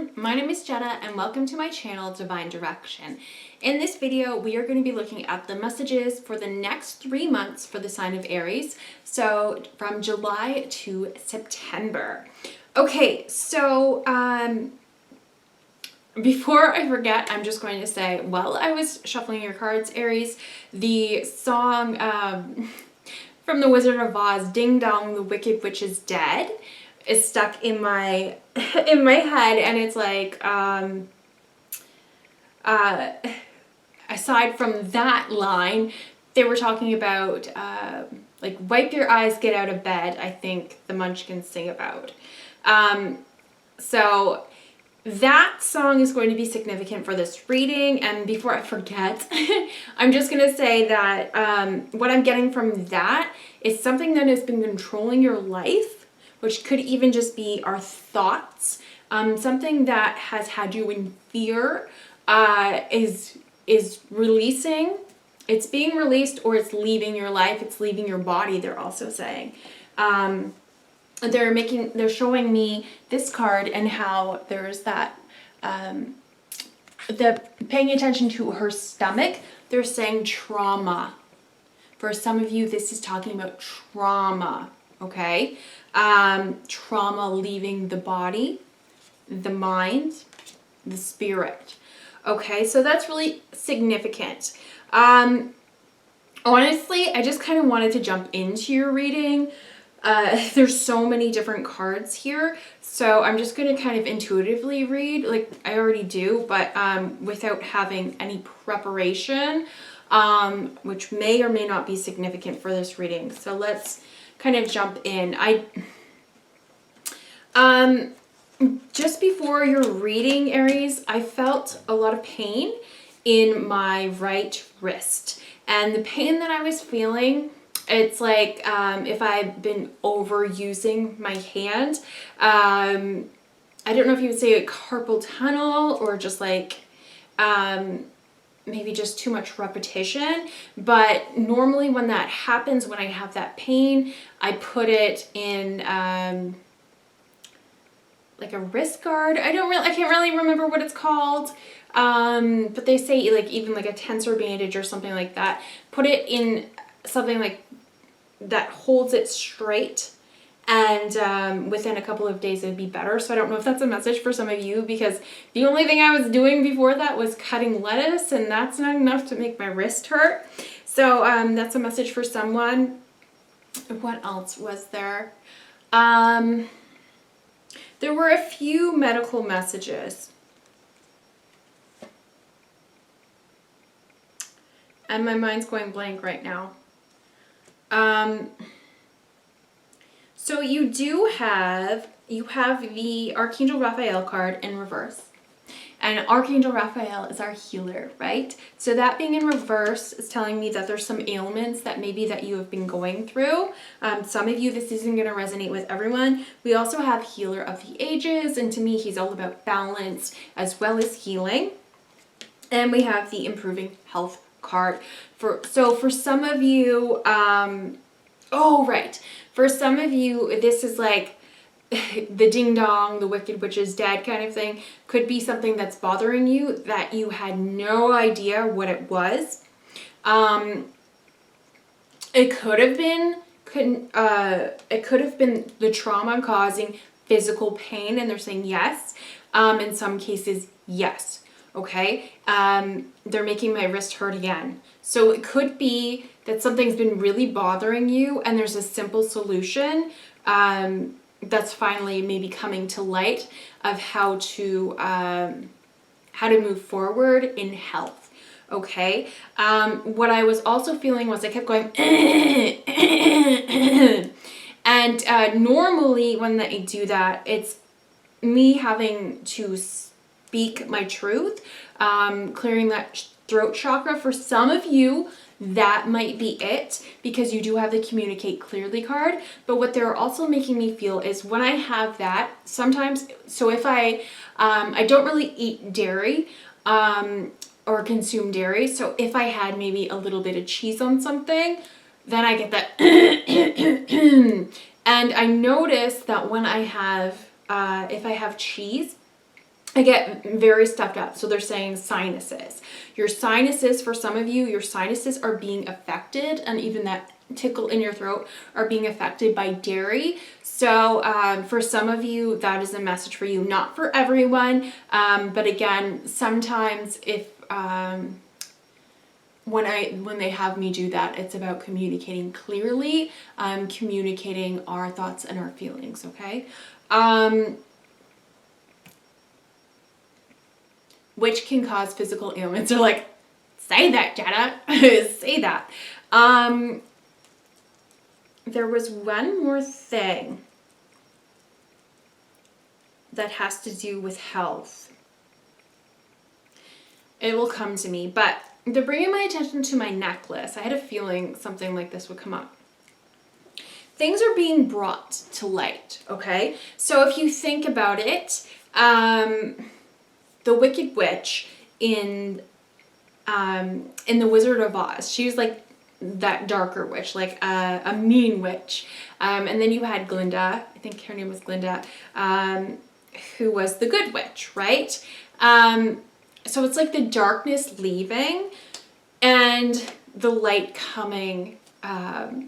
everyone, my name is Jenna and welcome to my channel Divine Direction. In this video we are going to be looking at the messages for the next 3 months for the sign of Aries, so from July to September. Okay, so before I forget, I'm just going to say, while I was shuffling your cards, Aries, the song from The Wizard of Oz, Ding Dong, the Wicked Witch is Dead, is stuck in my head, and it's like aside from that line, they were talking about like wipe your eyes, get out of bed. I think the Munchkins sing about. So that song is going to be significant for this reading, and before I forget, I'm just going to say that what I'm getting from that is something that has been controlling your life, which could even just be our thoughts. Something that has had you in fear is releasing. It's being released, or it's leaving your life. It's leaving your body, they're also saying. They're showing me this card and how there's that, paying attention to her stomach. They're saying trauma. For some of you, this is talking about trauma, okay? Trauma leaving the body, the mind, the spirit. Okay, so that's really significant. Honestly, I just kind of wanted to jump into your reading. There's so many different cards here, so I'm just going to kind of intuitively read, like I already do, but without having any preparation, which may or may not be significant for this reading. So let's kind of jump in. Just before your reading, Aries, I felt a lot of pain in my right wrist, and the pain that I was feeling, it's like if I've been overusing my hand. I don't know if you would say a carpal tunnel or just like maybe just too much repetition, but normally when that happens, when I have that pain, I put it in like a wrist guard. I can't really remember what it's called, but they say like even like a tensor bandage or something like that. Put it in something like that holds it straight, and within a couple of days it'd be better. So I don't know if that's a message for some of you, because the only thing I was doing before that was cutting lettuce, and that's not enough to make my wrist hurt. So that's a message for someone. What else was there? There were a few medical messages, and my mind's going blank right now. So you have the Archangel Raphael card in reverse, and Archangel Raphael is our healer, right? So that being in reverse is telling me that there's some ailments that maybe that you have been going through. Some of you, this isn't going to resonate with everyone. We also have Healer of the Ages, and to me, he's all about balance as well as healing. And we have the Improving Health card. For some of you, for some of you, this is like the ding dong, the Wicked Witch is Dead kind of thing. Could be something that's bothering you that you had no idea what it was. It could have been the trauma causing physical pain, and they're saying yes. In some cases, yes. Okay, they're making my wrist hurt again. So it could be that something's been really bothering you, and there's a simple solution that's finally maybe coming to light of how to move forward in health. Okay, what I was also feeling was I kept going and normally when I do that, it's me having to speak my truth, clearing that throat chakra. For some of you, that might be it, because you do have the Communicate Clearly card. But what they're also making me feel is when I have that, sometimes, so if I don't really eat dairy or consume dairy, so if I had maybe a little bit of cheese on something, then I get that and I notice that when I have if I have cheese, I get very stuffed up. So they're saying sinuses. Your sinuses, for some of you, your sinuses are being affected, and even that tickle in your throat are being affected by dairy. So for some of you, that is a message for you, not for everyone. But again, sometimes if when they have me do that, it's about communicating clearly, communicating our thoughts and our feelings, okay? Which can cause physical ailments. They're like, say that, Jenna. Say that. There was one more thing that has to do with health. It will come to me, but they're bringing my attention to my necklace. I had a feeling something like this would come up. Things are being brought to light, okay? So if you think about it, the Wicked Witch in the Wizard of Oz, she was like that darker witch, like a mean witch. And then you had Glinda, I think her name was Glinda, who was the good witch, right? So it's like the darkness leaving and the light coming.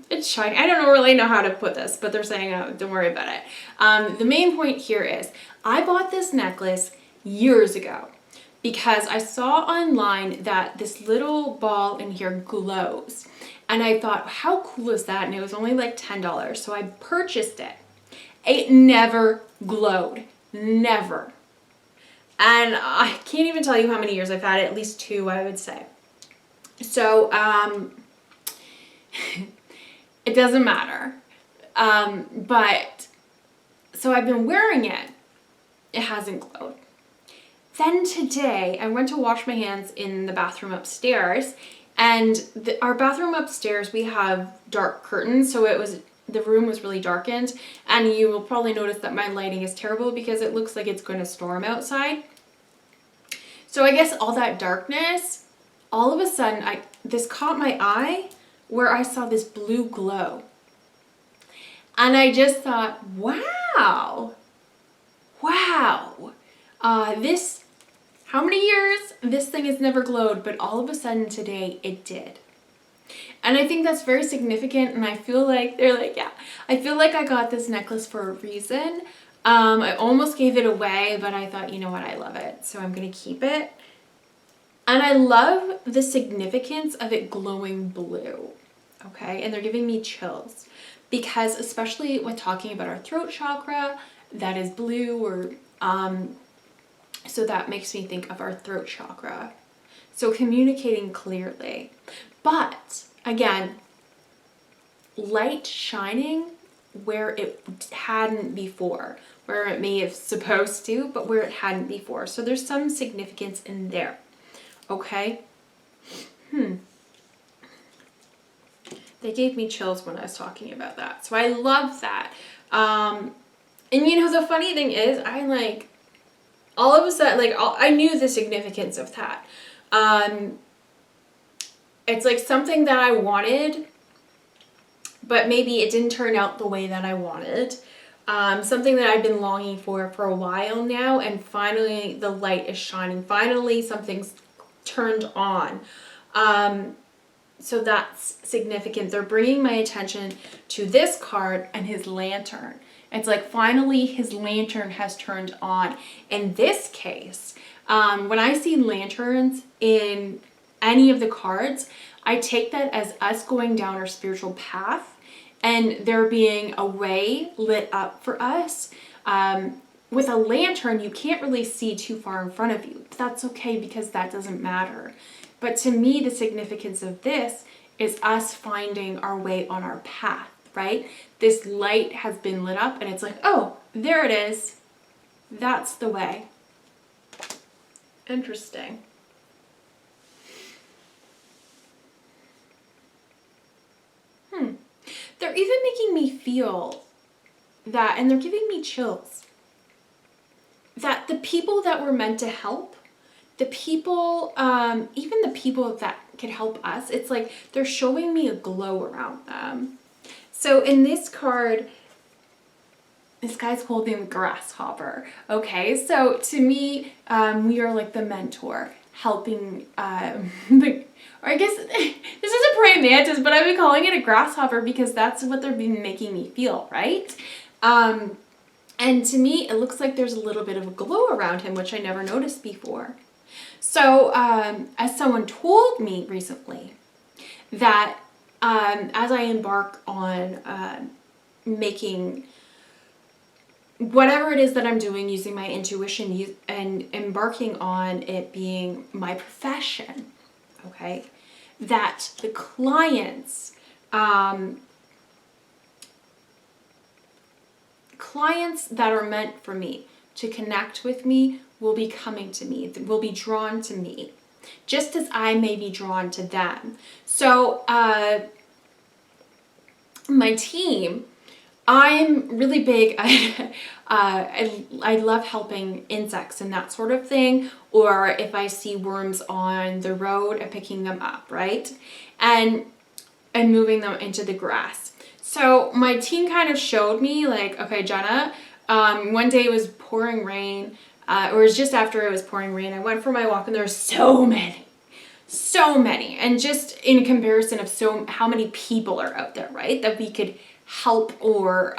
It's shining. I don't really know how to put this, but they're saying, oh, don't worry about it. The main point here is I bought this necklace years ago because I saw online that this little ball in here glows. And I thought, how cool is that? And it was only like $10. So I purchased it. It never glowed. Never. And I can't even tell you how many years I've had it, at least 2, I would say. So, it doesn't matter. But, so I've been wearing it. It hasn't glowed. Then today, I went to wash my hands in the bathroom upstairs, and our bathroom upstairs, we have dark curtains, so the room was really darkened, and you will probably notice that my lighting is terrible because it looks like it's going to storm outside. So I guess all that darkness, all of a sudden, this caught my eye where I saw this blue glow. And I just thought, wow, how many years? This thing has never glowed, but all of a sudden today it did. And I think that's very significant, and I feel like, they're like, yeah, I feel like I got this necklace for a reason. I almost gave it away, but I thought, you know what, I love it, so I'm going to keep it. And I love the significance of it glowing blue, okay? And they're giving me chills because especially when talking about our throat chakra, that is blue, or so that makes me think of our throat chakra. So communicating clearly. But again, light shining where it hadn't before, where it may have supposed to, but where it hadn't before. So there's some significance in there. Okay? They gave me chills when I was talking about that. So I love that. And you know, the funny thing is, all of a sudden, I knew the significance of that. It's like something that I wanted, but maybe it didn't turn out the way that I wanted. Something that I've been longing for a while now, and finally the light is shining. Finally something's turned on. So that's significant. They're bringing my attention to this card and his lantern. It's like finally his lantern has turned on. In this case, when I see lanterns in any of the cards, I take that as us going down our spiritual path and there being a way lit up for us. With a lantern, you can't really see too far in front of you. But that's okay because that doesn't matter. But to me, the significance of this is us finding our way on our path, right? This light has been lit up and it's like, oh, there it is. That's the way. Interesting. They're even making me feel that, and they're giving me chills, that the people that we're meant to help, the people, even the people that can help us, it's like they're showing me a glow around them. So in this card, This guy's holding the grasshopper. Okay, so to me, we are like the mentor, helping or I guess this is a praying mantis, but I've been calling it a grasshopper because that's what they've been making me feel, right? And to me, it looks like there's a little bit of a glow around him, which I never noticed before. So, as someone told me recently, that as I embark on making whatever it is that I'm doing, using my intuition and embarking on it being my profession, okay, that the clients that are meant for me to connect with me will be coming to me, will be drawn to me, just as I may be drawn to them. So my team, I'm really big I love helping insects and that sort of thing, or if I see worms on the road and picking them up, right? And moving them into the grass. So my team kind of showed me like, okay, Jenna, one day it was pouring rain, or it was just after it was pouring rain. I went for my walk and there were so many. And just in comparison of how many people are out there, right? That we could help, or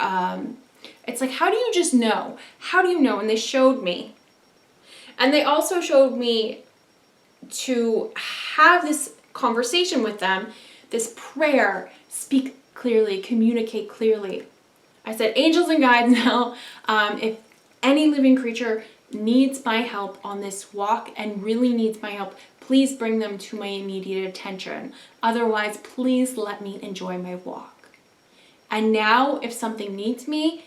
it's like, how do you just know? How do you know? And they showed me. And they also showed me to have this conversation with them, this prayer, speak clearly, communicate clearly. I said, angels and guides now, if any living creature needs my help on this walk and really needs my help, please bring them to my immediate attention. Otherwise, please let me enjoy my walk. And now, if something needs me,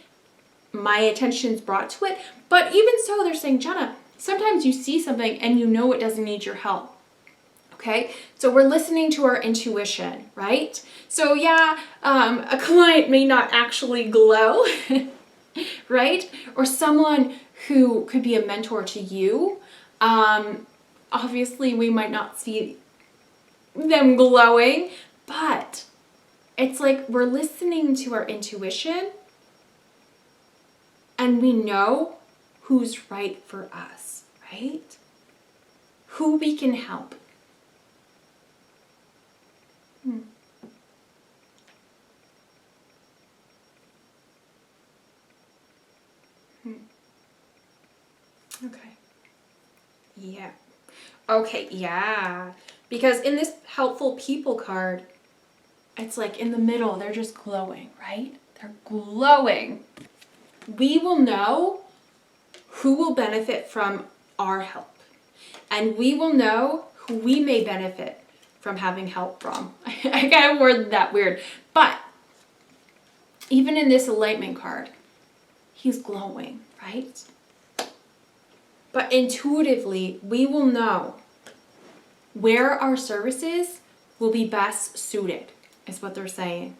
my attention's brought to it. But even so, they're saying, Jenna, sometimes you see something and you know it doesn't need your help. Okay, so we're listening to our intuition, right? So yeah, a client may not actually glow, right? Or someone who could be a mentor to you. Obviously, we might not see them glowing, but it's like we're listening to our intuition and we know who's right for us, right? Who we can help. Okay. Yeah. Okay, yeah. Because in this helpful people card, it's like in the middle, they're just glowing, right? They're glowing. We will know who will benefit from our help. And we will know who we may benefit from having help from. I kind of worded that weird. But even in this enlightenment card, he's glowing, right? But intuitively, we will know where our services will be best suited, is what they're saying.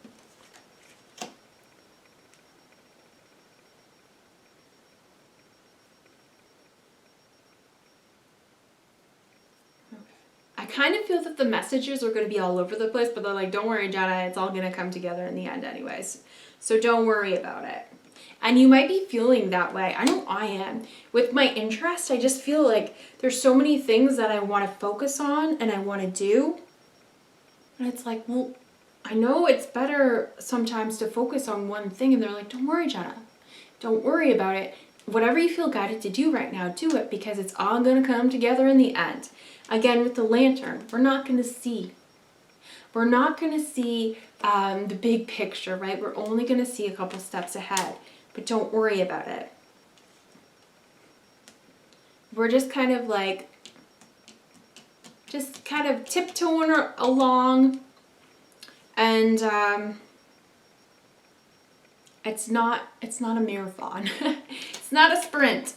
I kind of feel that the messages are going to be all over the place, but they're like, don't worry, Jenna, it's all going to come together in the end anyways. So don't worry about it. And you might be feeling that way. I know I am. With my interest, I just feel like there's so many things that I want to focus on and I want to do. And it's like, well, I know it's better sometimes to focus on one thing. And they're like, don't worry, Jenna. Don't worry about it. Whatever you feel guided to do right now, do it, because it's all going to come together in the end. Again, with the lantern, we're not going to see. We're not going to see the big picture, right? We're only going to see a couple steps ahead. But don't worry about it. We're just kind of like, just kind of tiptoeing along. And it's not a marathon. It's not a sprint.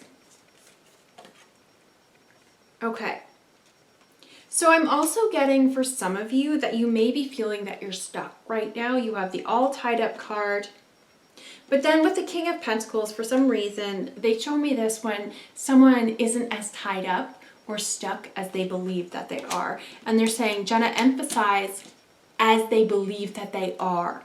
Okay. So I'm also getting for some of you that you may be feeling that you're stuck right now. You have the all tied up card. But then with the King of Pentacles, for some reason, they show me this when someone isn't as tied up or stuck as they believe that they are. And they're saying, Jenna, emphasize as they believe that they are.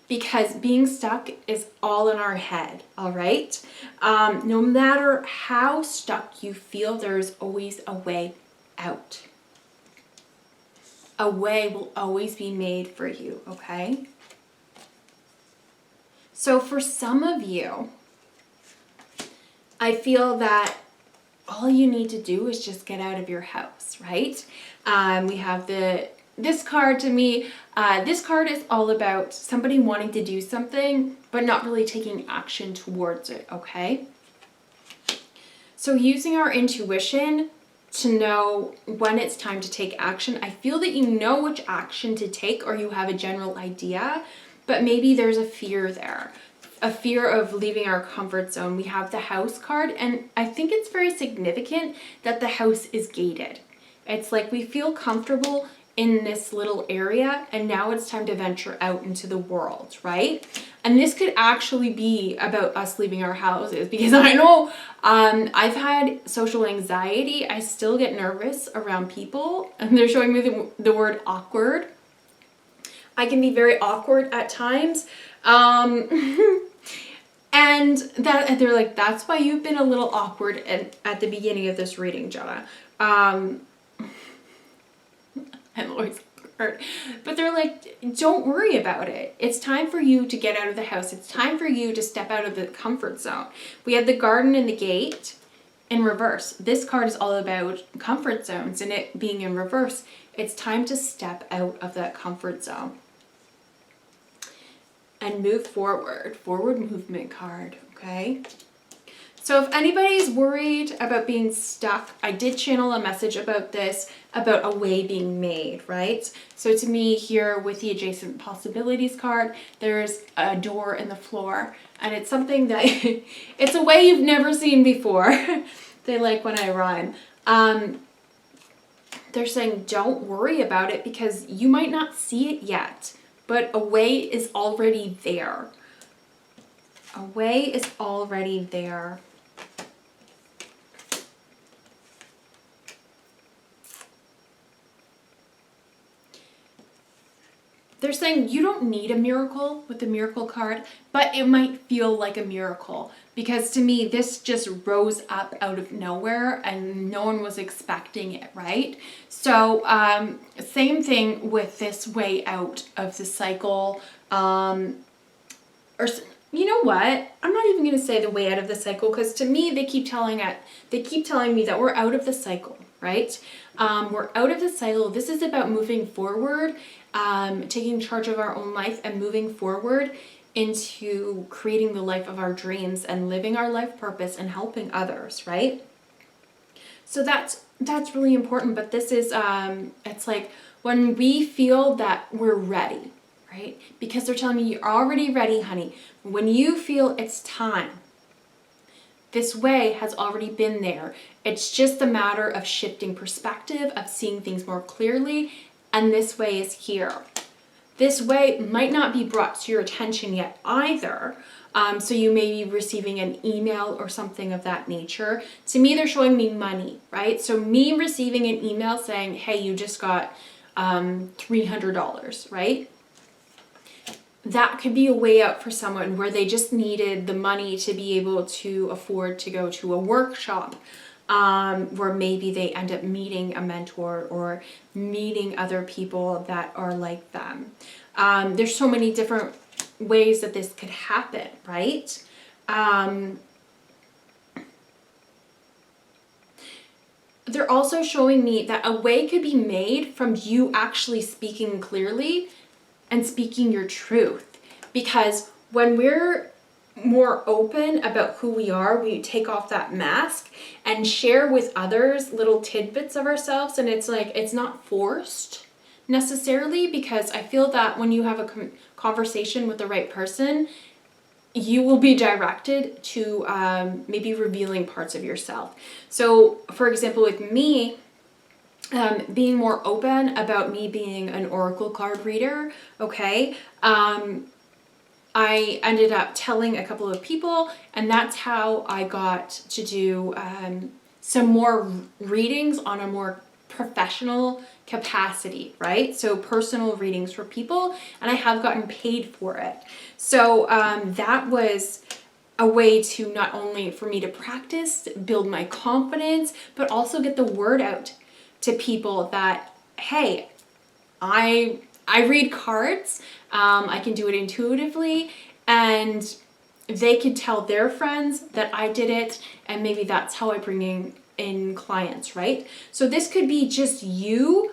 because being stuck is all in our head, all right? No matter how stuck you feel, there's always a way out. A way will always be made for you, okay? So for some of you, I feel that all you need to do is just get out of your house, right? We have this card. To me, this card is all about somebody wanting to do something, but not really taking action towards it, okay? So using our intuition to know when it's time to take action. I feel that you know which action to take, or you have a general idea, but maybe there's a fear there. A fear of leaving our comfort zone. We have the house card, and I think it's very significant that the house is gated. It's like we feel comfortable in this little area, and now it's time to venture out into the world, right? And this could actually be about us leaving our houses, because I know I've had social anxiety. I still get nervous around people, and they're showing me the word awkward. I can be very awkward at times. And they're like, that's why you've been a little awkward at the beginning of this reading, Jenna. I'm always awkward. But they're like, don't worry about it. It's time for you to get out of the house. It's time for you to step out of the comfort zone. We have the garden and the gate in reverse. This card is all about comfort zones, and it being in reverse. It's time to step out of that comfort zone and move forward. Forward movement card, okay? So if anybody's worried about being stuck, I did channel a message about this, about a way being made, right? So to me here with the adjacent possibilities card, there's a door in the floor, and it's something that, it's a way you've never seen before. They like when I rhyme. They're saying don't worry about it because you might not see it yet, but a way is already there. A way is already there. They're saying you don't need a miracle with the miracle card, but it might feel like a miracle, because to me, this just rose up out of nowhere and no one was expecting it, right? So same thing with this way out of the cycle, or you know what? I'm not even going to say the way out of the cycle, because to me, they keep telling me that we're out of the cycle, right? We're out of the cycle. This is about moving forward, taking charge of our own life and moving forward into creating the life of our dreams and living our life purpose and helping others, right? So that's really important. But this is, it's like when we feel that we're ready, right? Because they're telling me you're already ready, honey. When you feel it's time, this way has already been there. It's just a matter of shifting perspective, of seeing things more clearly, and this way is here. This way might not be brought to your attention yet either. So you may be receiving an email or something of that nature. To me, they're showing me money, right? So me receiving an email saying, hey, you just got $300, right? That could be a way out for someone where they just needed the money to be able to afford to go to a workshop, where maybe they end up meeting a mentor or meeting other people that are like them. There's so many different ways that this could happen, right? They're also showing me that a way could be made from you actually speaking clearly and speaking your truth. Because when we're more open about who we are, we take off that mask and share with others little tidbits of ourselves, and it's like, it's not forced necessarily, because I feel that when you have a conversation with the right person, you will be directed to maybe revealing parts of yourself. So for example, with me, being more open about me being an oracle card reader, okay, I ended up telling a couple of people, and that's how I got to do some more readings on a more professional capacity, right? So personal readings for people, and I have gotten paid for it. So that was a way to not only for me to practice, build my confidence, but also get the word out to people that, hey, I read cards, I can do it intuitively, and they could tell their friends that I did it, and maybe that's how I bring in clients, right? So this could be just you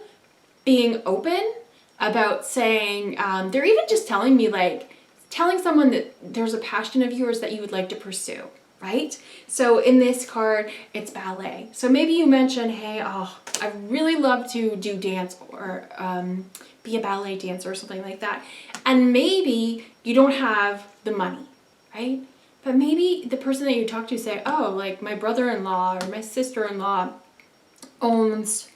being open about saying, they're even just telling me, like, telling someone that there's a passion of yours that you would like to pursue, right? So in this card, it's ballet. So maybe you mention, hey, oh, I really love to do dance or be a ballet dancer or something like that. And maybe you don't have the money, right? But maybe the person that you talk to say, oh, like my brother-in-law or my sister-in-law owns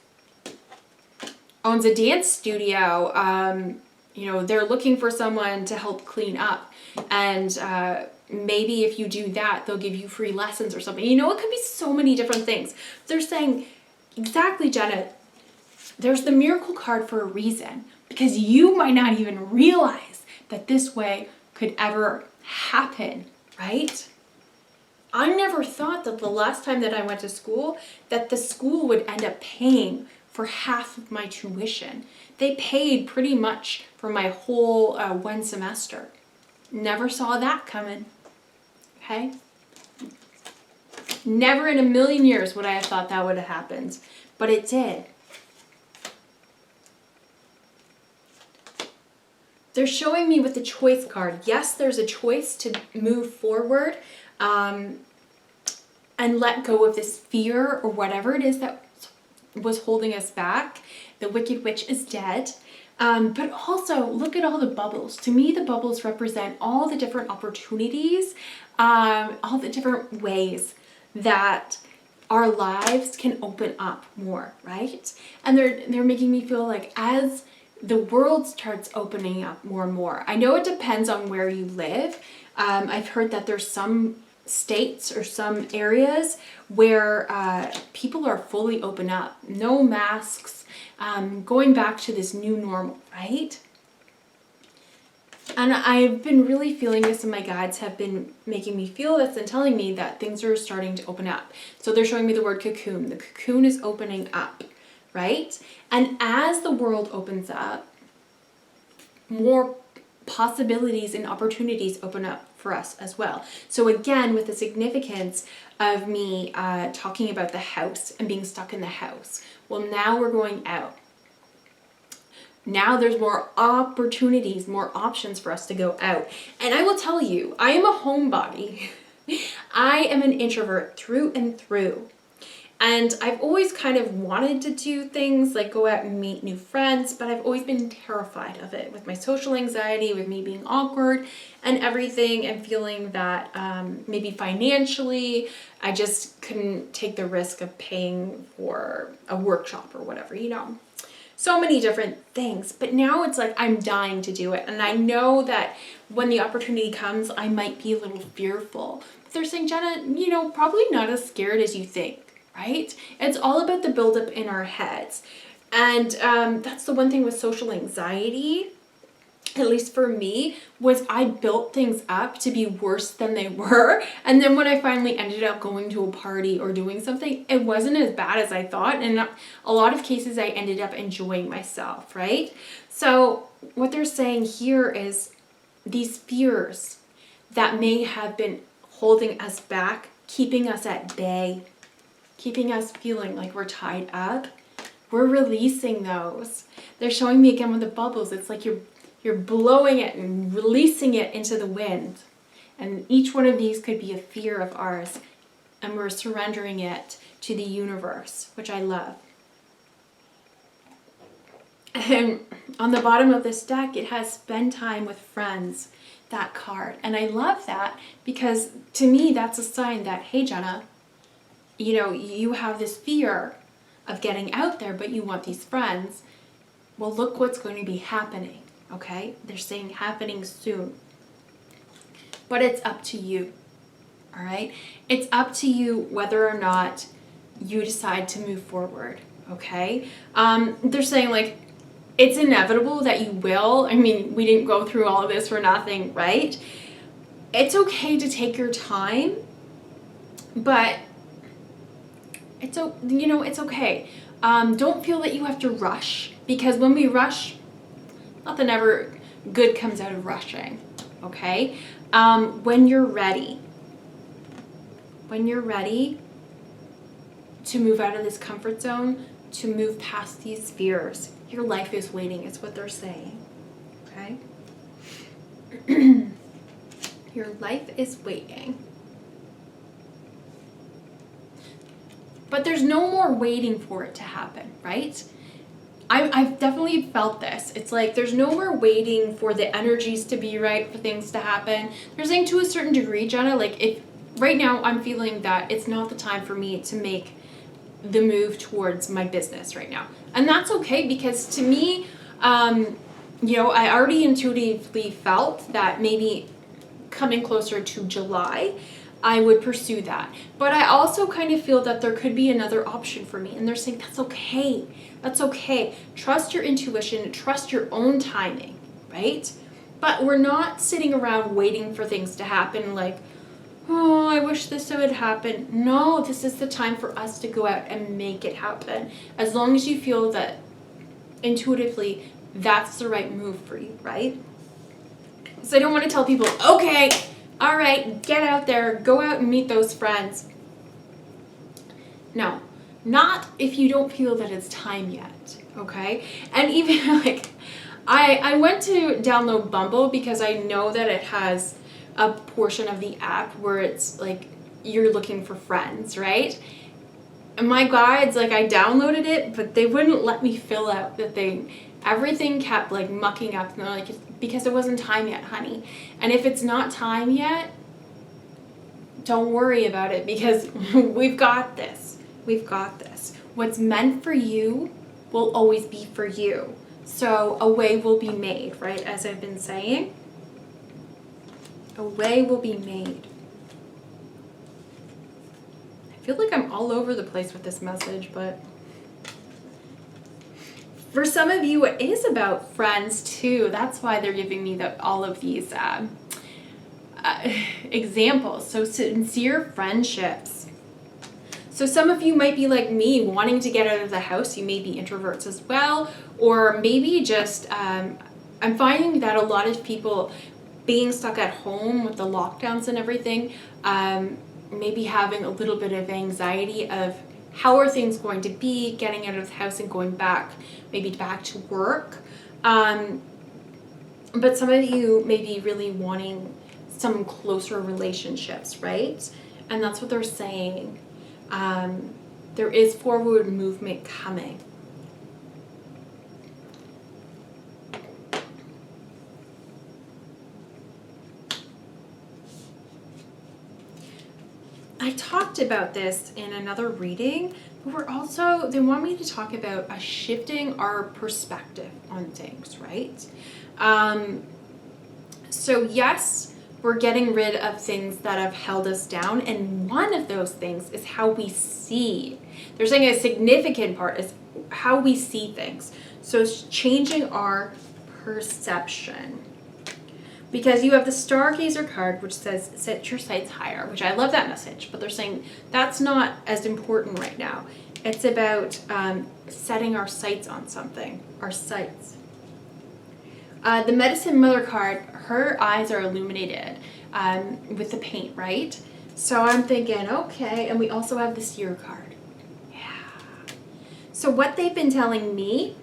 a dance studio. They're looking for someone to help clean up. And maybe if you do that, they'll give you free lessons or something. It could be so many different things. They're saying, exactly, Jenna, there's the miracle card for a reason, because you might not even realize that this way could ever happen, right? I never thought that the last time that I went to school, that the school would end up paying for half of my tuition. They paid pretty much for my whole one semester. Never saw that coming, okay? Never in a million years would I have thought that would have happened, but it did. They're showing me with the choice card. Yes, there's a choice to move forward and let go of this fear or whatever it is that was holding us back. The Wicked Witch is dead. But also, look at all the bubbles. To me, the bubbles represent all the different opportunities, all the different ways that our lives can open up more, right? And they're making me feel like as the world starts opening up more and more. I know it depends on where you live. I've heard that there's some states or some areas where people are fully open up, no masks, going back to this new normal, right? And I've been really feeling this, and my guides have been making me feel this and telling me that things are starting to open up. So they're showing me the word cocoon. The cocoon is opening up, right? And as the world opens up, more possibilities and opportunities open up for us as well. So again, with the significance of me talking about the house and being stuck in the house, well, now we're going out. Now there's more opportunities, more options for us to go out. And I will tell you, I am a homebody. I am an introvert through and through. And I've always kind of wanted to do things like go out and meet new friends, but I've always been terrified of it with my social anxiety, with me being awkward and everything, and feeling that maybe financially I just couldn't take the risk of paying for a workshop or whatever, So many different things. But now it's like I'm dying to do it. And I know that when the opportunity comes, I might be a little fearful. But they're saying, Jenna, probably not as scared as you think. Right? It's all about the buildup in our heads. And that's the one thing with social anxiety, at least for me, was I built things up to be worse than they were. And then when I finally ended up going to a party or doing something, it wasn't as bad as I thought. And a lot of cases I ended up enjoying myself, right? So what they're saying here is these fears that may have been holding us back, keeping us at bay, keeping us feeling like we're tied up, we're releasing those. They're showing me again with the bubbles. It's like you're blowing it and releasing it into the wind. And each one of these could be a fear of ours. And we're surrendering it to the universe, which I love. And on the bottom of this deck, it has spend time with friends, that card. And I love that because to me, that's a sign that, hey, Jenna, you have this fear of getting out there, but you want these friends. Well, look what's going to be happening, okay? They're saying happening soon. But it's up to you, all right? It's up to you whether or not you decide to move forward, okay? They're saying like, it's inevitable that you will. I mean, we didn't go through all of this for nothing, right? It's okay to take your time, but it's okay. Don't feel that you have to rush, because when we rush, nothing ever good comes out of rushing, okay? When you're ready to move out of this comfort zone, to move past these fears, your life is waiting, is what they're saying, okay? Your life is waiting. But there's no more waiting for it to happen, right? I've definitely felt this. It's like there's no more waiting for the energies to be right, for things to happen. They're saying to a certain degree, Jenna, like if right now I'm feeling that it's not the time for me to make the move towards my business right now. And that's okay, because to me, I already intuitively felt that maybe coming closer to July, I would pursue that. But I also kind of feel that there could be another option for me. And they're saying that's okay. That's okay. Trust your intuition. Trust your own timing, right? But we're not sitting around waiting for things to happen like, oh, I wish this would happen. No, this is the time for us to go out and make it happen. As long as you feel that intuitively that's the right move for you, right? So I don't want to tell people, okay, all right, get out there, go out and meet those friends. No, not if you don't feel that it's time yet, okay? And even like, I went to download Bumble because I know that it has a portion of the app where it's like you're looking for friends, right? And my guides, like I downloaded it, but they wouldn't let me fill out the thing. Everything kept like mucking up, and they're like, because it wasn't time yet, honey. And if it's not time yet, don't worry about it, because we've got this. We've got this. What's meant for you will always be for you. So a way will be made, right? As I've been saying, a way will be made. I feel like I'm all over the place with this message, but for some of you, it is about friends too. That's why they're giving me all of these examples. So sincere friendships. So some of you might be like me, wanting to get out of the house. You may be introverts as well, or maybe just I'm finding that a lot of people being stuck at home with the lockdowns and everything, maybe having a little bit of anxiety of how are things going to be, getting out of the house and going back, maybe back to work. But some of you may be really wanting some closer relationships, right? And that's what they're saying. There is forward movement coming. I talked about this in another reading, but they want me to talk about shifting our perspective on things, right? So yes, we're getting rid of things that have held us down, and one of those things is how we see. They're saying a significant part is how we see things. So it's changing our perception. Because you have the Stargazer card, which says, set your sights higher, which I love that message, but they're saying that's not as important right now. It's about setting our sights on something, our sights. The Medicine Mother card, her eyes are illuminated with the paint, right? So I'm thinking, okay, and we also have the Seer card. Yeah. So what they've been telling me,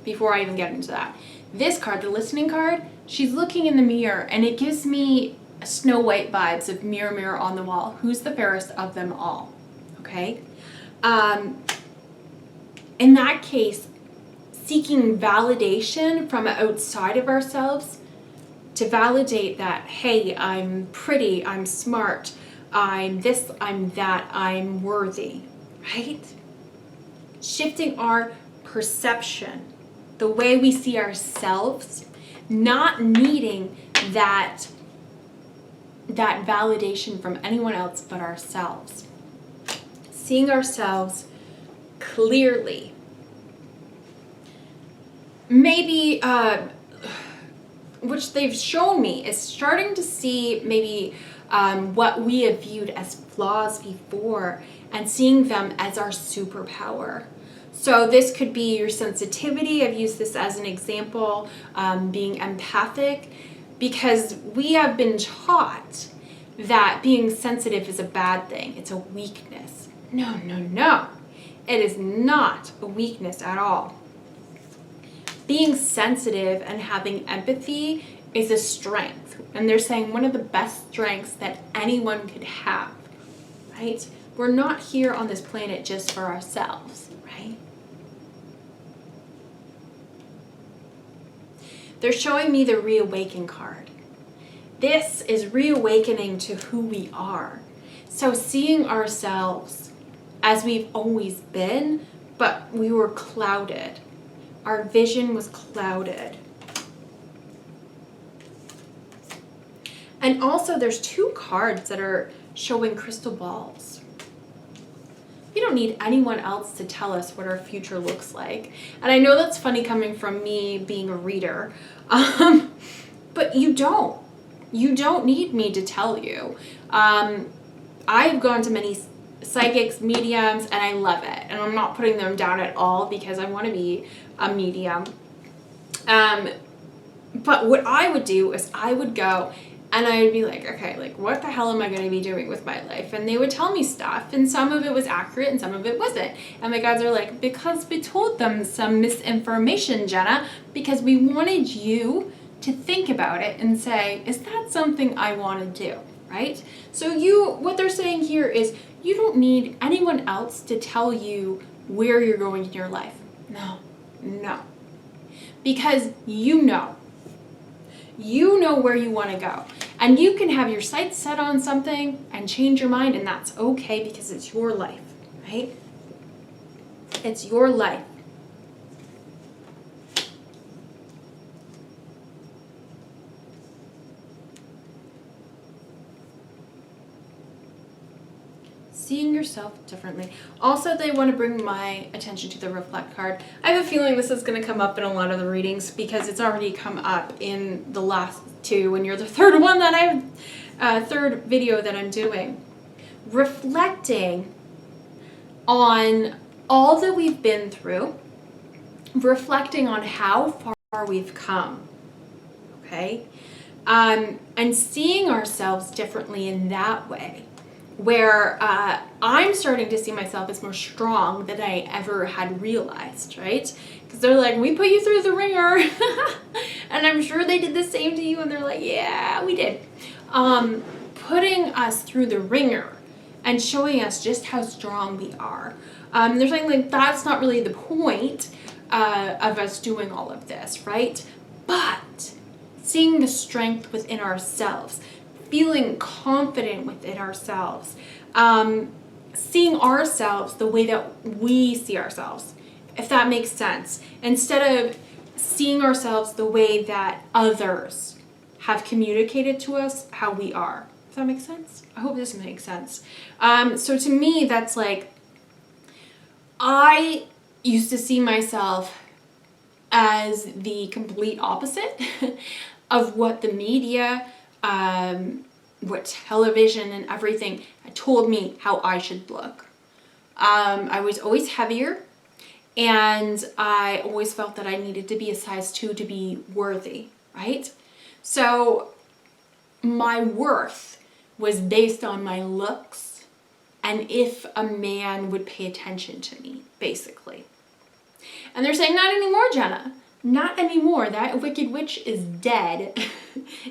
before I even get into that, this card, the Listening card, she's looking in the mirror, and it gives me Snow White vibes of mirror, mirror on the wall. Who's the fairest of them all? Okay? In that case, seeking validation from outside of ourselves to validate that, hey, I'm pretty, I'm smart, I'm this, I'm that, I'm worthy, right? Shifting our perception, the way we see ourselves, not needing that validation from anyone else but ourselves. Seeing ourselves clearly. Maybe, which they've shown me, is starting to see maybe what we have viewed as flaws before and seeing them as our superpower. So this could be your sensitivity. I've used this as an example, being empathic, because we have been taught that being sensitive is a bad thing. It's a weakness. No, no, no. It is not a weakness at all. Being sensitive and having empathy is a strength. And they're saying one of the best strengths that anyone could have, right? We're not here on this planet just for ourselves, right? They're showing me the reawaken card. This is reawakening to who we are. So seeing ourselves as we've always been, but we were clouded. Our vision was clouded. And also there's two cards that are showing crystal balls. We don't need anyone else to tell us what our future looks like. And I know that's funny coming from me being a reader, but you don't. You don't need me to tell you. I've gone to many psychics, mediums, and I love it. And I'm not putting them down at all because I want to be a medium. But what I would do is I would go and I would be like, okay, like what the hell am I going to be doing with my life? And they would tell me stuff, and some of it was accurate and some of it wasn't. And my guides are like, because we told them some misinformation, Jenna, because we wanted you to think about it and say, is that something I want to do, right? So what they're saying here is you don't need anyone else to tell you where you're going in your life. No, no. Because you know where you want to go. And you can have your sights set on something and change your mind, and that's okay because it's your life, right? It's your life. Seeing yourself differently. Also, they want to bring my attention to the reflect card. I have a feeling this is going to come up in a lot of the readings because it's already come up in the last two, and you're the third one that third video that I'm doing. Reflecting on all that we've been through, reflecting on how far we've come, okay? And seeing ourselves differently in that way. Where I'm starting to see myself as more strong than I ever had realized, right? Because they're like, we put you through the ringer. And I'm sure they did the same to you. And they're like, yeah, we did. Putting us through the ringer and showing us just how strong we are. They're saying like, that's not really the point of us doing all of this, right? But seeing the strength within ourselves, feeling confident within ourselves, seeing ourselves the way that we see ourselves, if that makes sense, instead of seeing ourselves the way that others have communicated to us how we are. Does that make sense? I hope this makes sense. So to me, that's like, I used to see myself as the complete opposite of what the media, what television and everything told me how I should look. I was always heavier, and I always felt that I needed to be a size 2 to be worthy, right? So my worth was based on my looks and if a man would pay attention to me, basically. And they're saying, not anymore, Jenna. Not anymore. That wicked witch is dead.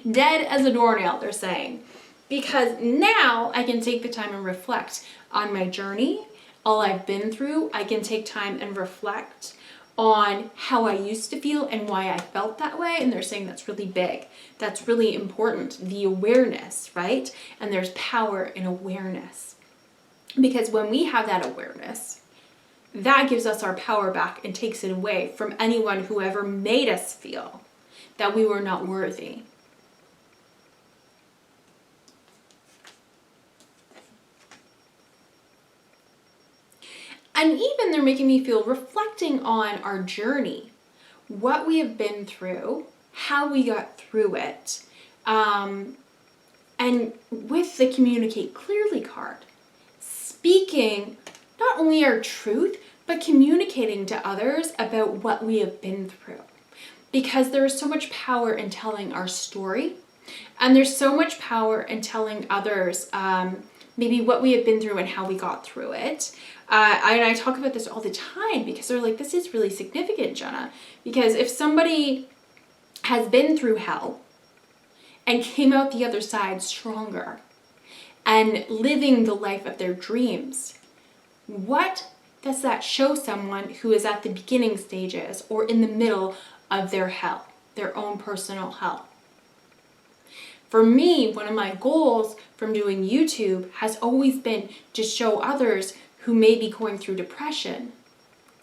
Dead as a doornail, they're saying. Because now I can take the time and reflect on my journey, all I've been through. I can take time and reflect on how I used to feel and why I felt that way. And they're saying that's really big. That's really important. The awareness, right? And there's power in awareness. Because when we have that awareness, that gives us our power back and takes it away from anyone who ever made us feel that we were not worthy. And even they're making me feel reflecting on our journey, what we have been through, how we got through it. And with the Communicate Clearly card, speaking not only our truth, but communicating to others about what we have been through. Because there is so much power in telling our story, and there's so much power in telling others maybe what we have been through and how we got through it. And I talk about this all the time because they're like, this is really significant, Jenna. Because if somebody has been through hell and came out the other side stronger and living the life of their dreams, what does that show someone who is at the beginning stages or in the middle of their hell, their own personal hell? For me, one of my goals from doing YouTube has always been to show others who may be going through depression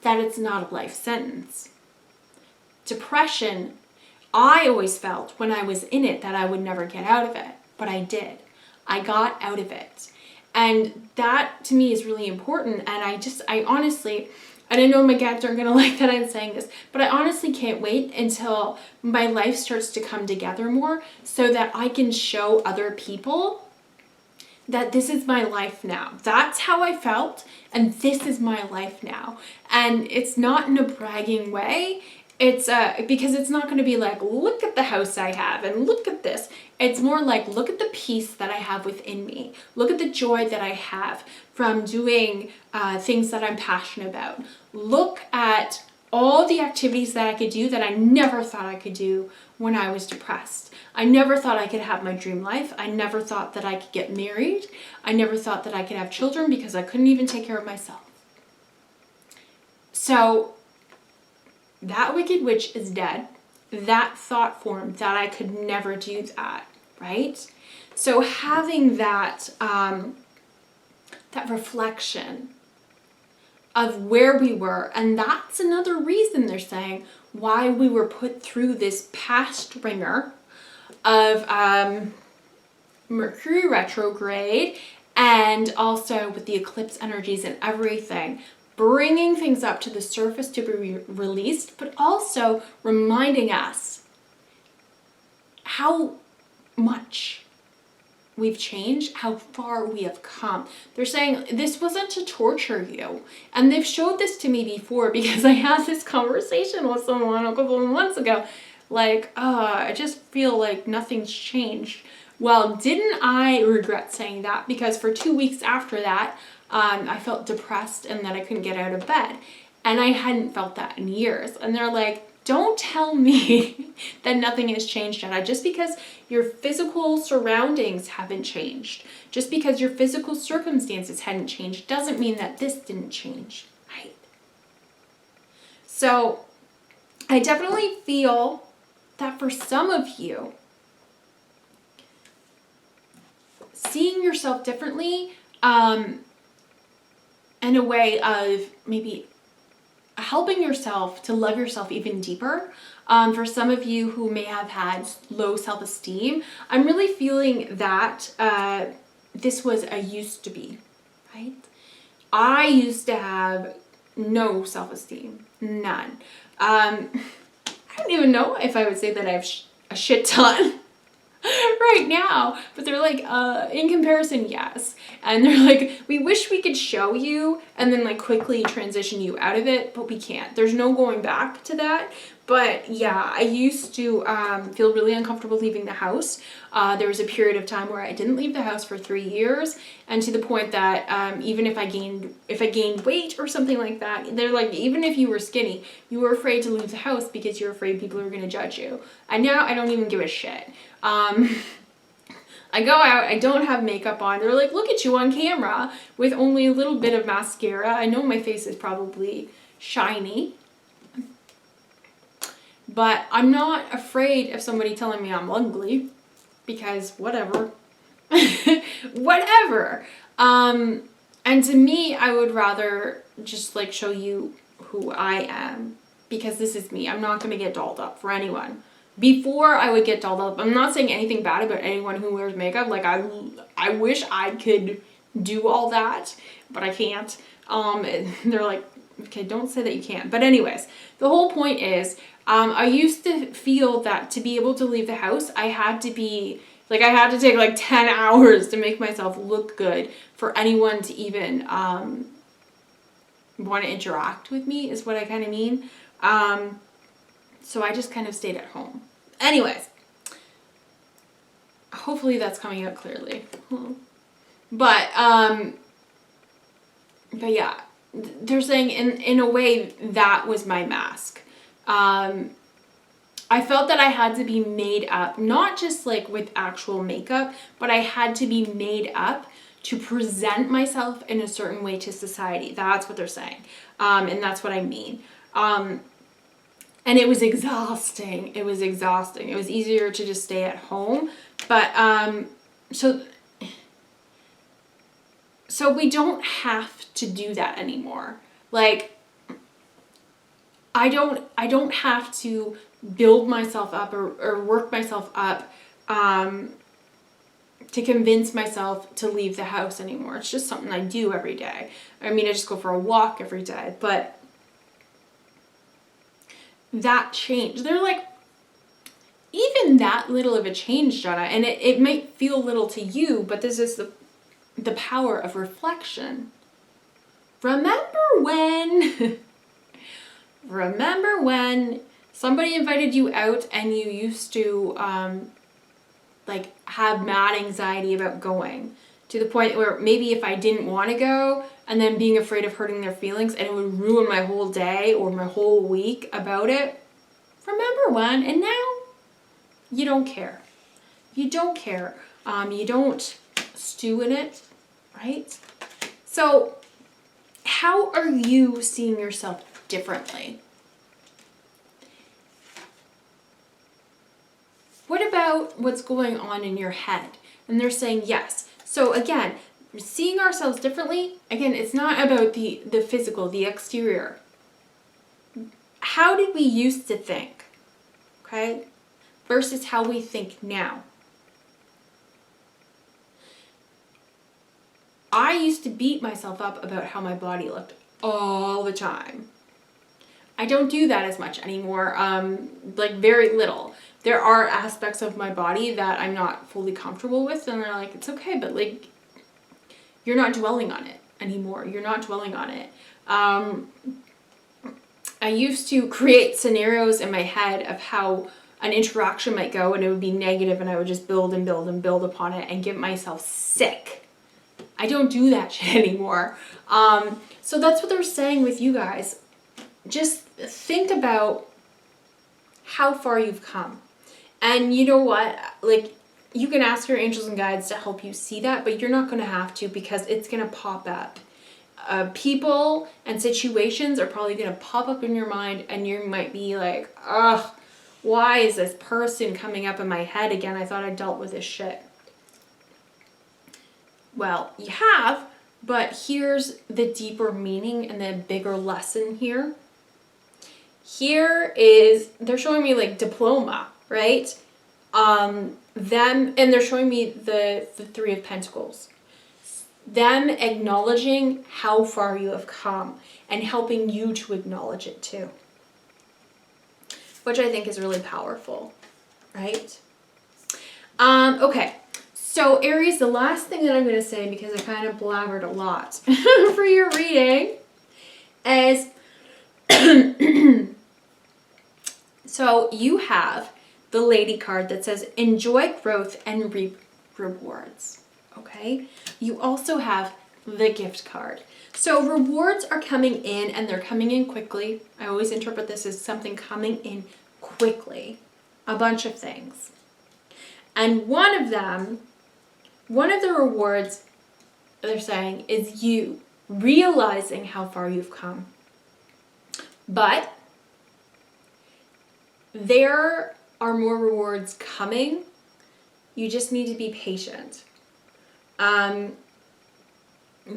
that it's not a life sentence. Depression, I always felt when I was in it that I would never get out of it, but I did. I got out of it. And that to me is really important. And I honestly, and I know my guides aren't going to like that I'm saying this, but I honestly can't wait until my life starts to come together more so that I can show other people that this is my life now. That's how I felt, and this is my life now. And it's not in a bragging way. It's because it's not going to be like, look at the house I have and look at this. It's more like, look at the peace that I have within me. Look at the joy that I have from doing things that I'm passionate about. Look at all the activities that I could do that I never thought I could do when I was depressed. I never thought I could have my dream life. I never thought that I could get married. I never thought that I could have children because I couldn't even take care of myself. So that wicked witch is dead. That thought form that I could never do that, right? So having that that reflection of where we were, and that's another reason they're saying why we were put through this past ringer of Mercury retrograde, and also with the eclipse energies and everything, bringing things up to the surface to be released, but also reminding us how much we've changed, how far we have come. They're saying this wasn't to torture you. And they've showed this to me before because I had this conversation with someone a couple of months ago. Like, I just feel like nothing's changed. Well, didn't I regret saying that? Because for 2 weeks after that, I felt depressed and that I couldn't get out of bed. And I hadn't felt that in years. And they're like, don't tell me that nothing has changed, Jenna. Just because your physical surroundings haven't changed, just because your physical circumstances hadn't changed, doesn't mean that this didn't change, right? So I definitely feel that for some of you, seeing yourself differently in a way of maybe helping yourself to love yourself even deeper. For some of you who may have had low self-esteem, I'm really feeling that this was a used to be, right? I used to have no self-esteem, none. I don't even know if I would say that I have a shit ton right now, but they're like, in comparison, yes. And they're like, we wish we could show you and then like quickly transition you out of it, but we can't. There's no going back to that. But yeah, I used to feel really uncomfortable leaving the house. There was a period of time where I didn't leave the house for 3 years, and to the point that even if I gained weight or something like that, they're like, even if you were skinny, you were afraid to leave the house because you're afraid people are going to judge you. And now I don't even give a shit. I go out, I don't have makeup on. They're like, look at you on camera with only a little bit of mascara. I know my face is probably shiny, but I'm not afraid of somebody telling me I'm ugly because whatever. Whatever. And to me, I would rather just like show you who I am because this is me. I'm not going to get dolled up for anyone. Before I would get dolled up, I'm not saying anything bad about anyone who wears makeup. Like I wish I could do all that. but I can't. And they're like, okay, don't say that you can't. But anyways, the whole point is, I used to feel that to be able to leave the house, I had to be, like, I had to take like 10 hours to make myself look good for anyone to even want to interact with me, is what I kind of mean. So I just kind of stayed at home. Anyways, hopefully that's coming out clearly. But yeah, they're saying in a way that was my mask. I felt that I had to be made up, not just like with actual makeup, but I had to be made up to present myself in a certain way to society. That's what they're saying. And that's what I mean. And it was exhausting. It was exhausting. It was easier to just stay at home. But so we don't have to do that anymore. Like, I don't have to build myself up or work myself up to convince myself to leave the house anymore. It's just something I do every day. I mean, I just go for a walk every day. But that change, they're like, even that little of a change, Jenna, and it might feel little to you, but this is the power of reflection. Remember when somebody invited you out and you used to like have mad anxiety about going, to the point where maybe if I didn't want to go, and then being afraid of hurting their feelings, and it would ruin my whole day or my whole week about it? Remember when? And now you don't care. You don't care. You don't stew in it, right? So how are you seeing yourself differently? What about what's going on in your head? And they're saying yes. So again, seeing ourselves differently, again, it's not about the physical, the exterior. How did we used to think? Okay? Versus how we think now. I used to beat myself up about how my body looked all the time. I don't do that as much anymore, like very little. There are aspects of my body that I'm not fully comfortable with, and they're like, it's okay, but like, you're not dwelling on it anymore. You're not dwelling on it. I used to create scenarios in my head of how an interaction might go, and it would be negative, and I would just build and build and build upon it and get myself sick. I don't do that shit anymore. So that's what they're saying with you guys. Just think about how far you've come. And you know what? Like, you can ask your angels and guides to help you see that, but you're not going to have to, because it's going to pop up. People and situations are probably going to pop up in your mind, and you might be like, ugh, why is this person coming up in my head again? I thought I dealt with this shit. Well, you have, but here's the deeper meaning and the bigger lesson here. Here is, they're showing me like diploma, right? And they're showing me the Three of Pentacles. Them acknowledging how far you have come and helping you to acknowledge it too. Which I think is really powerful, right? Okay. So Aries, the last thing that I'm going to say, because I kind of blabbered a lot for your reading, is so you have the Lady card that says enjoy growth and reap rewards. Okay. You also have the Gift card. So rewards are coming in, and they're coming in quickly. I always interpret this as something coming in quickly. A bunch of things. And one of the rewards they're saying is you realizing how far you've come. But there are more rewards coming. You just need to be patient.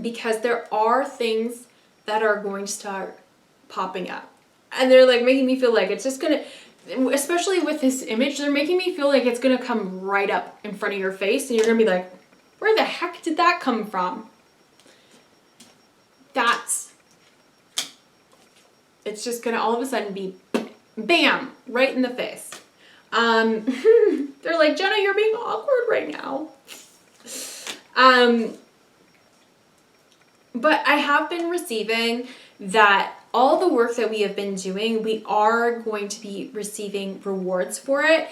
Because there are things that are going to start popping up. And they're like making me feel like it's just going to, especially with this image, they're making me feel like it's going to come right up in front of your face. And you're going to be like, where the heck did that come from? It's just gonna all of a sudden be bam, right in the face. They're like, Jenna, you're being awkward right now. But I have been receiving that all the work that we have been doing, we are going to be receiving rewards for it.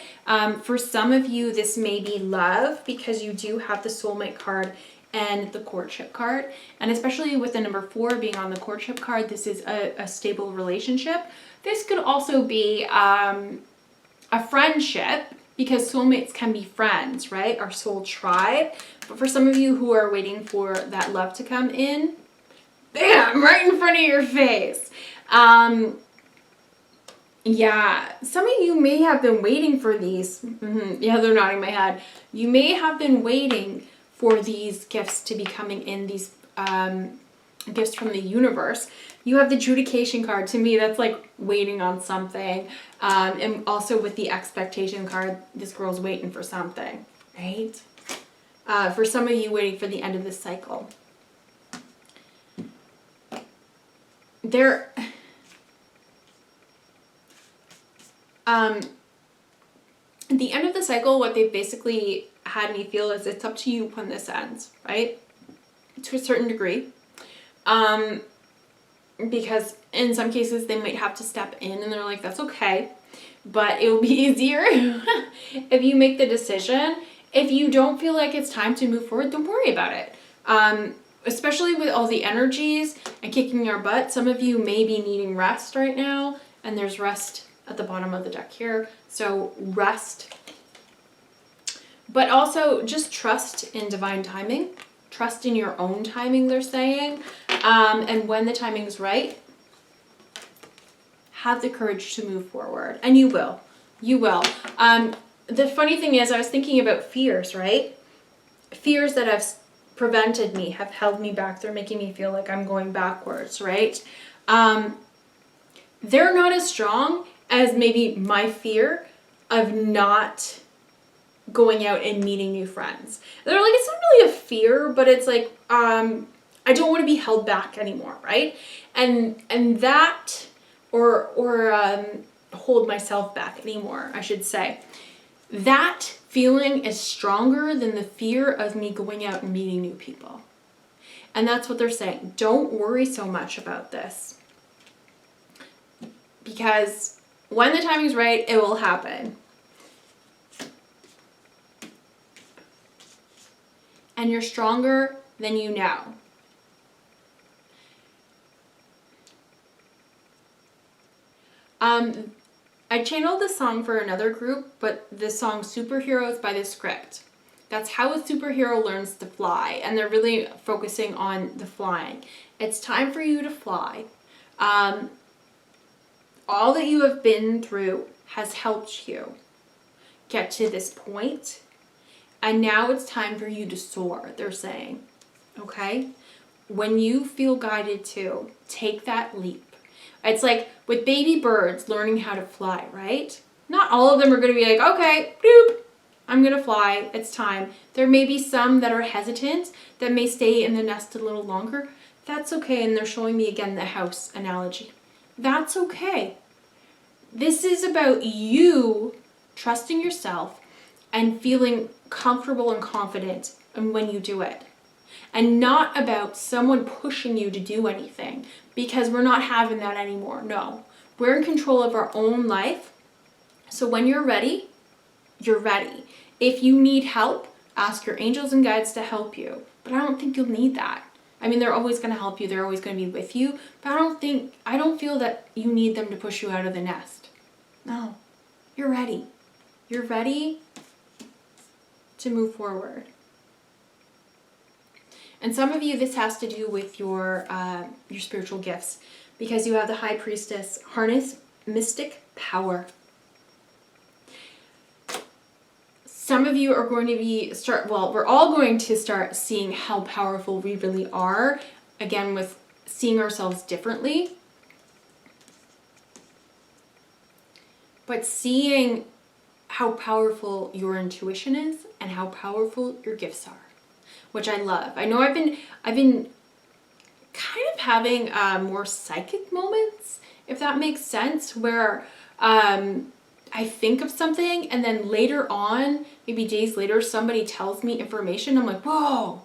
For some of you, this may be love because you do have the soulmate card and the courtship card. And especially with the number 4 being on the courtship card, this is a stable relationship. This could also be a friendship, because soulmates can be friends, right? Our soul tribe. But for some of you who are waiting for that love to come in, bam, right in front of your face. Yeah, some of you may have been waiting for these. Yeah, they're nodding my head. You may have been waiting for these gifts to be coming in, these gifts from the universe. You have the adjudication card. To me, that's like waiting on something. And also with the expectation card, this girl's waiting for something, right? For some of you, waiting for the end of this cycle. At the end of the cycle, what they basically had me feel is it's up to you when this ends, right? To a certain degree. Because in some cases they might have to step in and they're like, that's okay. But it will be easier if you make the decision. If you don't feel like it's time to move forward, don't worry about it. Especially with all the energies and kicking our butt, some of you may be needing rest right now, and there's rest at the bottom of the deck here. So rest. But also just trust in divine timing. Trust in your own timing, they're saying. And when the timing is right, have the courage to move forward. And you will. You will. The funny thing is, I was thinking about fears, right? Fears that have prevented me, have held me back. They're making me feel like I'm going backwards, right? They're not as strong as maybe my fear of not going out and meeting new friends. They're like, it's not really a fear, but it's like, I don't want to be held back anymore, right? And that, or hold myself back anymore, I should say. That feeling is stronger than the fear of me going out and meeting new people. And that's what they're saying. Don't worry so much about this. Because when the timing's right, it will happen. And you're stronger than you know. I channeled this song for another group, but the song Superheroes by The Script. That's how a superhero learns to fly, and they're really focusing on the flying. It's time for you to fly. All that you have been through has helped you get to this point, and now it's time for you to soar, they're saying. Okay? When you feel guided to, take that leap. It's like with baby birds learning how to fly, right? Not all of them are going to be like, okay, boop, I'm going to fly. It's time. There may be some that are hesitant, that may stay in the nest a little longer. That's okay. And they're showing me again the house analogy. That's okay. This is about you trusting yourself and feeling comfortable and confident when you do it. And not about someone pushing you to do anything, because we're not having that anymore. No, we're in control of our own life. So when you're ready, you're ready. If you need help, ask your angels and guides to help you. But I don't think you'll need that. I mean, they're always going to help you. They're always going to be with you. But I don't feel that you need them to push you out of the nest. No, you're ready. You're ready to move forward. And some of you, this has to do with your spiritual gifts, because you have the High Priestess, harness mystic power. Some of you are going to we're all going to start seeing how powerful we really are, again, with seeing ourselves differently. But seeing how powerful your intuition is and how powerful your gifts are, which I love. I know I've been kind of having more psychic moments if that makes sense, where I think of something and then later on, maybe days later, somebody tells me information. I'm like, whoa,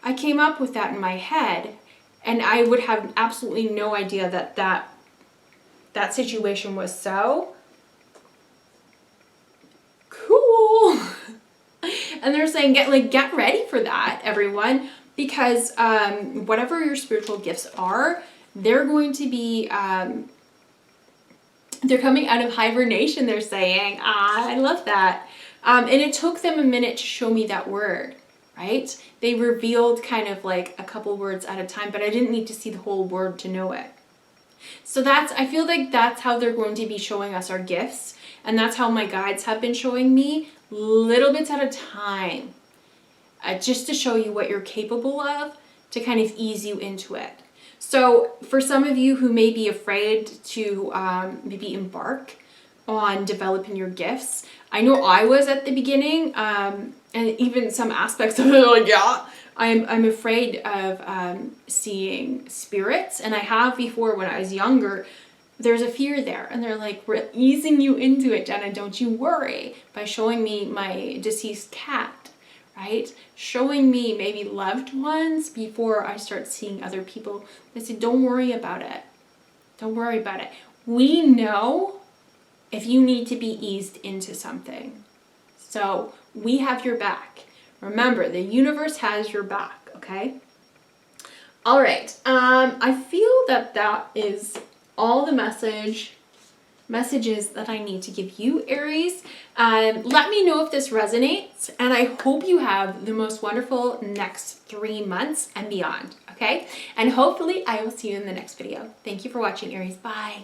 I came up with that in my head. And I would have absolutely no idea that that situation was so cool. And they're saying, get ready for that, everyone, because whatever your spiritual gifts are, they're going to be, they're coming out of hibernation, they're saying. I love that. And it took them a minute to show me that word, right? They revealed kind of like a couple words at a time, but I didn't need to see the whole word to know it. So I feel like that's how they're going to be showing us our gifts. And that's how my guides have been showing me, little bits at a time, just to show you what you're capable of, to kind of ease you into it. So for some of you who may be afraid to maybe embark on developing your gifts, I know I was at the beginning, and even some aspects of it, like, yeah, I'm afraid of seeing spirits, and I have before when I was younger. There's a fear there, and they're like, we're easing you into it, Jenna, don't you worry, by showing me my deceased cat, right? Showing me maybe loved ones before I start seeing other people. They say, don't worry about it. Don't worry about it. We know if you need to be eased into something. So we have your back. Remember, the universe has your back, okay? All right, I feel that is all the messages that I need to give you, Aries. Let me know if this resonates, and I hope you have the most wonderful next 3 months and beyond, okay? And hopefully I will see you in the next video. Thank you for watching, Aries. Bye.